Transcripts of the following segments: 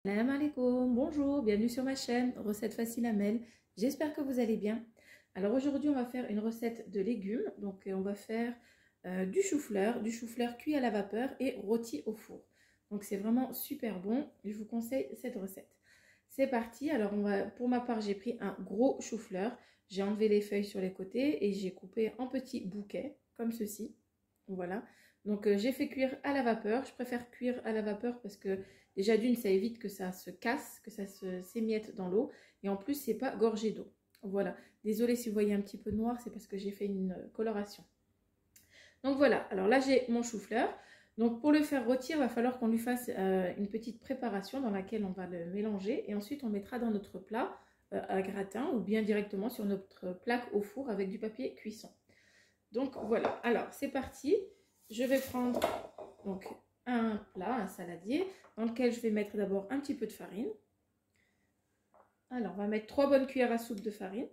Salam alaikum, bonjour, bienvenue sur ma chaîne, recette facile Amel. J'espère que vous allez bien. Alors aujourd'hui on va faire une recette de légumes. Donc on va faire du chou-fleur cuit à la vapeur et rôti au four. Donc c'est vraiment super bon, je vous conseille cette recette. C'est parti. Alors pour ma part j'ai pris un gros chou-fleur, j'ai enlevé les feuilles sur les côtés et j'ai coupé en petits bouquets comme ceci. Voilà. Donc j'ai fait cuire à la vapeur. Je préfère cuire à la vapeur parce que déjà d'une, ça évite que ça se casse, que ça s'émiette dans l'eau. Et en plus, c'est pas gorgé d'eau. Voilà. Désolée si vous voyez un petit peu noir, c'est parce que j'ai fait une coloration. Donc voilà. Alors là, j'ai mon chou-fleur. Donc pour le faire rôtir, il va falloir qu'on lui fasse une petite préparation dans laquelle on va le mélanger. Et ensuite, on mettra dans notre plat à gratin ou bien directement sur notre plaque au four avec du papier cuisson. Donc voilà. Alors c'est parti. Je vais prendre donc un plat, un saladier, dans lequel je vais mettre d'abord un petit peu de farine. Alors, on va mettre 3 bonnes cuillères à soupe de farine,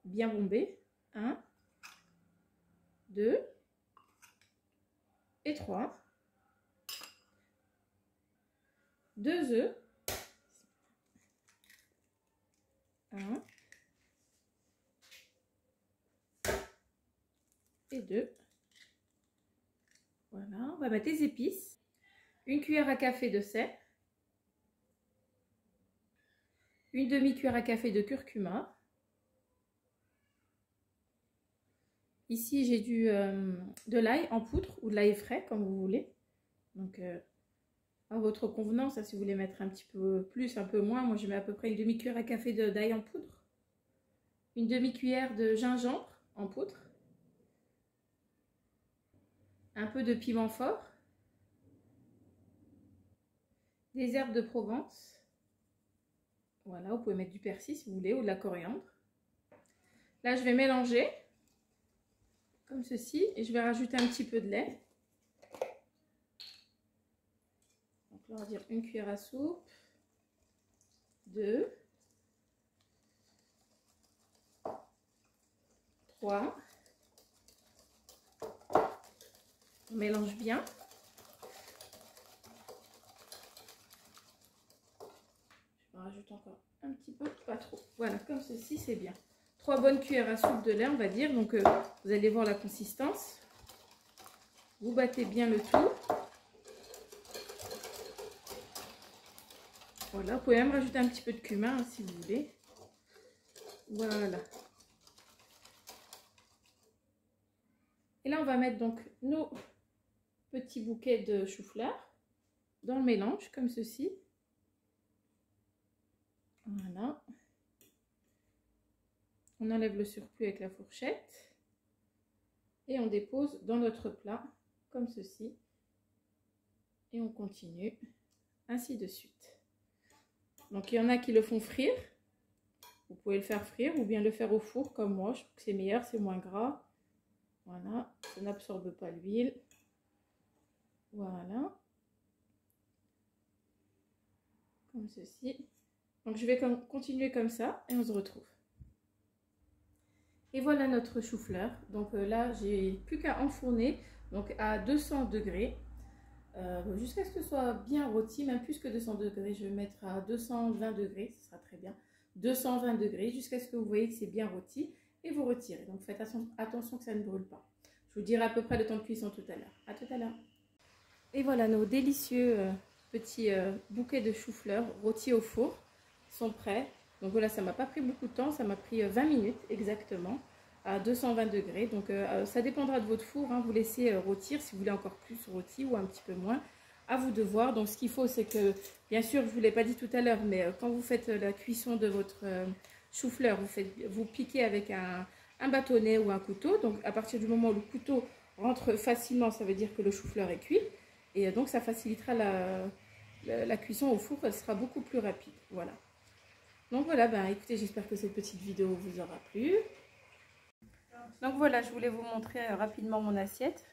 bien bombée. 1, 2 et 3. 2 œufs. 1 et 2. Voilà, on va mettre les épices. 1 cuillère à café de sel. 1 demi-cuillère à café de curcuma. Ici, j'ai de l'ail en poudre ou de l'ail frais, comme vous voulez. Donc, à votre convenance, si vous voulez mettre un petit peu plus, un peu moins. Moi, je mets à peu près 1 demi-cuillère à café d'ail en poudre. 1 demi-cuillère de gingembre en poudre. Un peu de piment fort. Des herbes de Provence. Voilà, vous pouvez mettre du persil si vous voulez ou de la coriandre. Là, je vais mélanger comme ceci et je vais rajouter un petit peu de lait. Donc là, on va dire 1 cuillère à soupe, 2, 3. On mélange bien. Je rajoute encore un petit peu, pas trop. Voilà, comme ceci, c'est bien. 3 bonnes cuillères à soupe de lait, on va dire. Donc, vous allez voir la consistance. Vous battez bien le tout. Voilà, vous pouvez même rajouter un petit peu de cumin hein, si vous voulez. Voilà. Et là, on va mettre donc nos petits bouquets de chou-fleur dans le mélange, comme ceci. Voilà. On enlève le surplus avec la fourchette. Et on dépose dans notre plat, comme ceci. Et on continue, ainsi de suite. Donc, il y en a qui le font frire. Vous pouvez le faire frire ou bien le faire au four, comme moi. Je trouve que c'est meilleur, c'est moins gras. Voilà, ça n'absorbe pas l'huile. Voilà. Comme ceci. Donc, je vais continuer comme ça et on se retrouve. Et voilà notre chou-fleur. Donc là, j'ai plus qu'à enfourner donc à 200 degrés jusqu'à ce que ce soit bien rôti, même plus que 200 degrés. Je vais mettre à 220 degrés, ce sera très bien. 220 degrés jusqu'à ce que vous voyez que c'est bien rôti et vous retirez. Donc faites attention que ça ne brûle pas. Je vous dirai à peu près le temps de cuisson tout à l'heure. À tout à l'heure. Et voilà, nos délicieux petits bouquets de chou-fleur rôtis au four sont prêts. Donc voilà, ça m'a pas pris beaucoup de temps, ça m'a pris 20 minutes exactement à 220 degrés. Donc ça dépendra de votre four, hein. Vous laissez rôtir si vous voulez encore plus rôti ou un petit peu moins. À vous de voir. Donc ce qu'il faut, c'est que, bien sûr, je ne vous l'ai pas dit tout à l'heure, mais quand vous faites la cuisson de votre chou-fleur, vous piquez avec un bâtonnet ou un couteau. Donc à partir du moment où le couteau rentre facilement, ça veut dire que le chou-fleur est cuit. Et donc ça facilitera la cuisson au four, elle sera beaucoup plus rapide. Voilà. Donc voilà, écoutez, j'espère que cette petite vidéo vous aura plu. Donc voilà, je voulais vous montrer rapidement mon assiette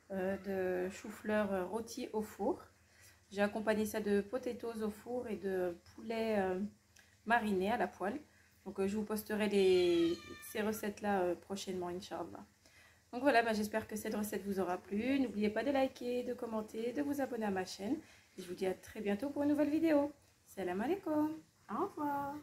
de chou-fleur rôti au four. J'ai accompagné ça de potatoes au four et de poulet mariné à la poêle. Donc je vous posterai ces recettes-là prochainement, Inch'Allah. Donc voilà, j'espère que cette recette vous aura plu. N'oubliez pas de liker, de commenter, de vous abonner à ma chaîne. Et je vous dis à très bientôt pour une nouvelle vidéo. Salam alaikum. Au revoir.